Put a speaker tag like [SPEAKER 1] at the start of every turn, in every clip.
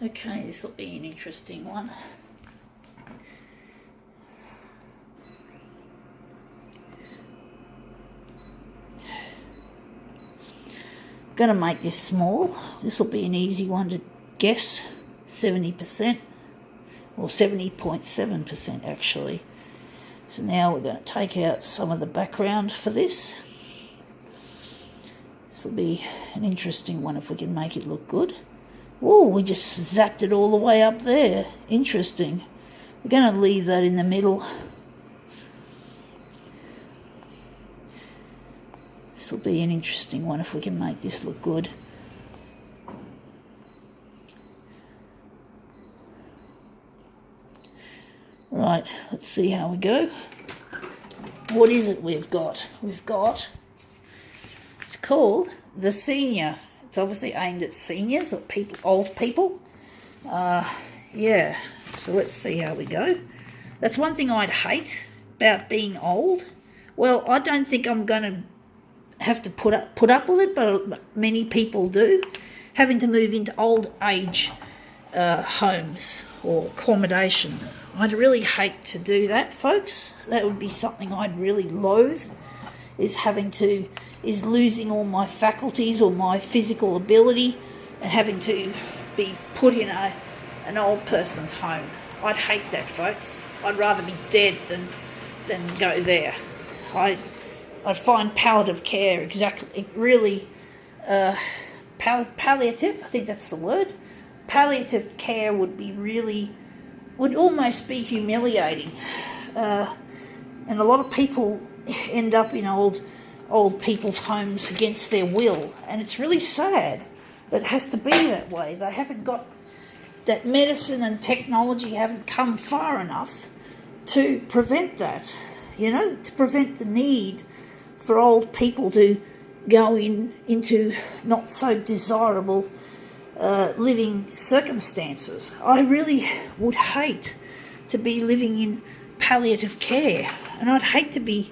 [SPEAKER 1] Okay, this will be an interesting one. Going to make this small. This will be an easy one to guess. 70%, or 70.7% actually. So now we're going to take out some of the background for this. This will be an interesting one if we can make it look good. Whoa, we just zapped it all the way up there. Interesting. We're going to leave that in the middle. This will be an interesting one if we can make this look good. Right, let's see how we go. What is it we've got? It's called The Senior. It's obviously aimed at seniors or people, old people. Yeah, so let's see how we go. That's one thing I'd hate about being old. Well, I don't think I'm going to have to put up with it, but many people do. Having to move into old age homes or accommodation. I'd really hate to do that, folks. That would be something I'd really loathe, is losing all my faculties or my physical ability and having to be put in an old person's home. I'd hate that, folks. I'd rather be dead than go there. I'd find palliative care palliative, I think that's the word. Palliative care would almost be humiliating. And a lot of people end up in old people's homes against their will. And it's really sad that it has to be that way. They haven't got that medicine and technology haven't come far enough to prevent that, to prevent the need for old people to go into not so desirable living circumstances. I really would hate to be living in palliative care, and I'd hate to be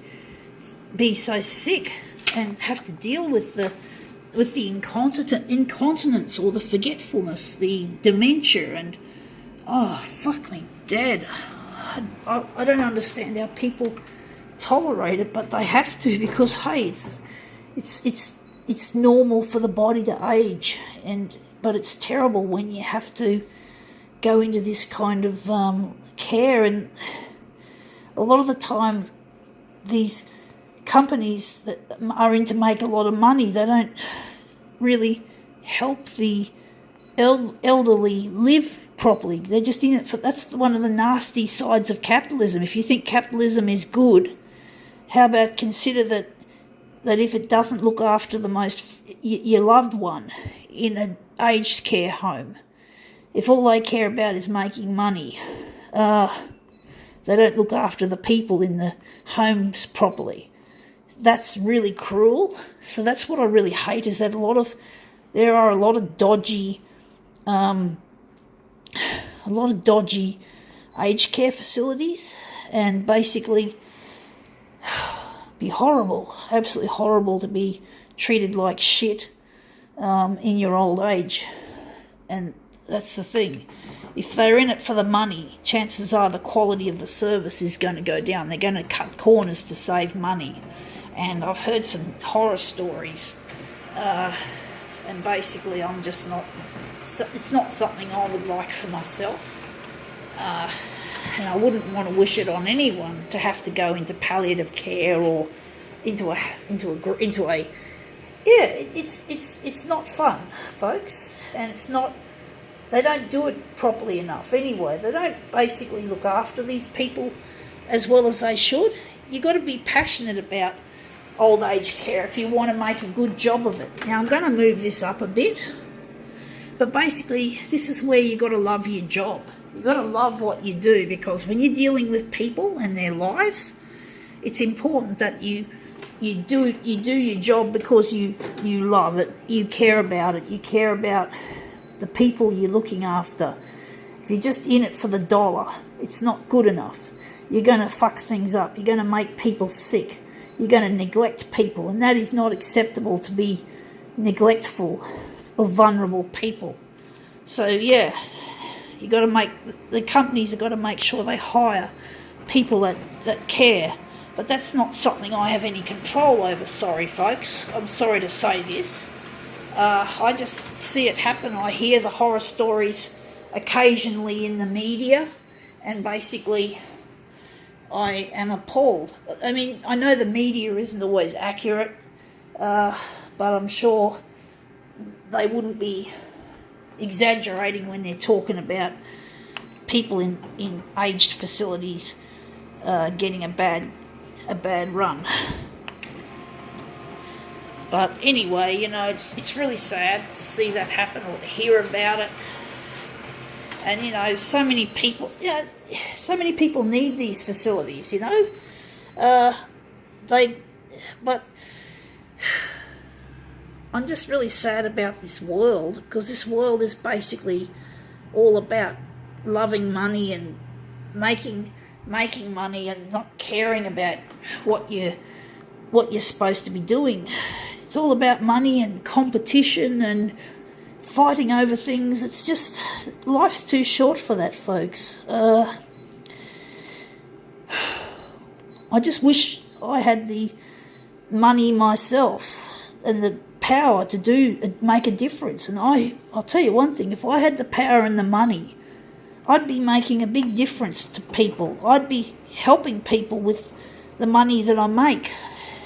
[SPEAKER 1] so sick and have to deal with the incontinence or the forgetfulness, the dementia, and fuck me dead. I don't understand how people tolerate it, but they have to, because hey, it's normal for the body to age, but it's terrible when you have to go into this kind of care. And a lot of the time these companies that are in to make a lot of money, they don't really help the elderly live properly. They're just in it for, that's one of the nasty sides of capitalism. If you think capitalism is good, how about consider that if it doesn't look after your loved one in an aged care home, if all they care about is making money, they don't look after the people in the homes properly. That's really cruel. So that's what I really hate, is that there are a lot of dodgy aged care facilities, and basically be horrible, absolutely horrible to be treated like shit in your old age. And that's the thing. If they're in it for the money, chances are the quality of the service is going to go down. They're going to cut corners to save money. And I've heard some horror stories. And basically I'm just not... It's not something I would like for myself. And I wouldn't want to wish it on anyone to have to go into palliative care or into a it's not fun, folks, and it's not. They don't do it properly enough anyway. They don't basically look after these people as well as they should. You've got to be passionate about old age care if you want to make a good job of it. Now I'm going to move this up a bit, but basically this is where you've got to love your job. You've got to love what you do, because when you're dealing with people and their lives, it's important that you do your job because you love it, you care about it, you care about the people you're looking after. If you're just in it for the dollar, it's not good enough. You're going to fuck things up. You're going to make people sick. You're going to neglect people, and that is not acceptable, to be neglectful of vulnerable people. So yeah, You got to make the companies have got to make sure they hire people that care. But that's not something I have any control over. Sorry, folks. I'm sorry to say this. I just see it happen. I hear the horror stories occasionally in the media, and basically I am appalled. I mean, I know the media isn't always accurate, but I'm sure they wouldn't be exaggerating when they're talking about people in aged facilities getting a bad run. But anyway, it's really sad to see that happen or to hear about it. And so many people need these facilities. But I'm just really sad about this world, because this world is basically all about loving money and making money and not caring about what you're supposed to be doing. It's all about money and competition and fighting over things. It's just, life's too short for that, folks. I just wish I had the money myself and the power to make a difference. And I'll tell you one thing, if I had the power and the money, I'd be making a big difference to people. I'd be helping people with the money that I make.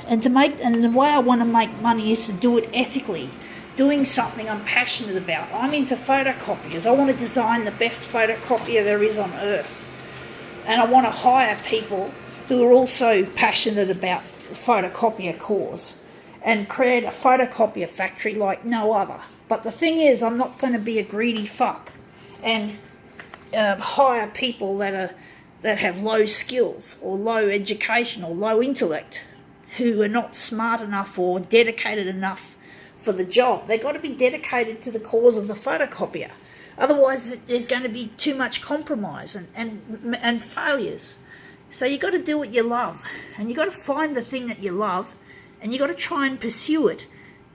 [SPEAKER 1] And the way I want to make money is to do it ethically, doing something I'm passionate about. I'm into photocopiers. I want to design the best photocopier there is on earth. And I want to hire people who are also passionate about the photocopier cause and create a photocopier factory like no other. But the thing is, I'm not going to be a greedy fuck and hire people that have low skills or low education or low intellect, who are not smart enough or dedicated enough for the job. They've got to be dedicated to the cause of the photocopier. Otherwise, there's going to be too much compromise and failures. So you've got to do what you love, and you've got to find the thing that you love, and you've got to try and pursue it,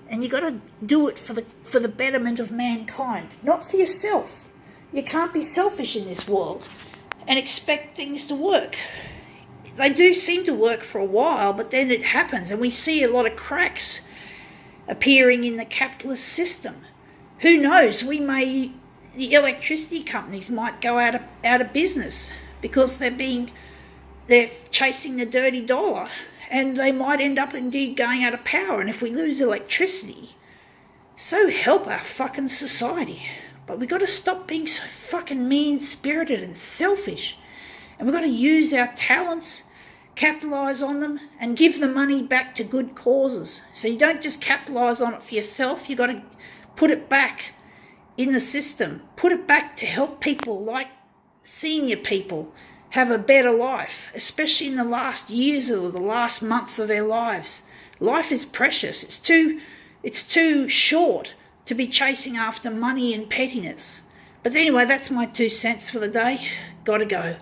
[SPEAKER 1] and you've got to do it for the betterment of mankind, not for yourself. You can't be selfish in this world and expect things to work. They do seem to work for a while, but then it happens, and we see a lot of cracks appearing in the capitalist system. Who knows? The electricity companies might go out of business because they're chasing the dirty dollar, and they might end up indeed going out of power. And if we lose electricity, so help our fucking society. But we've got to stop being so fucking mean-spirited and selfish. And we've got to use our talents, capitalise on them, and give the money back to good causes. So you don't just capitalise on it for yourself, you've got to put it back in the system. Put it back to help people like senior people have a better life, especially in the last years or the last months of their lives. Life is precious. It's too short to be chasing after money and pettiness. But anyway, that's my 2 cents for the day. Gotta go.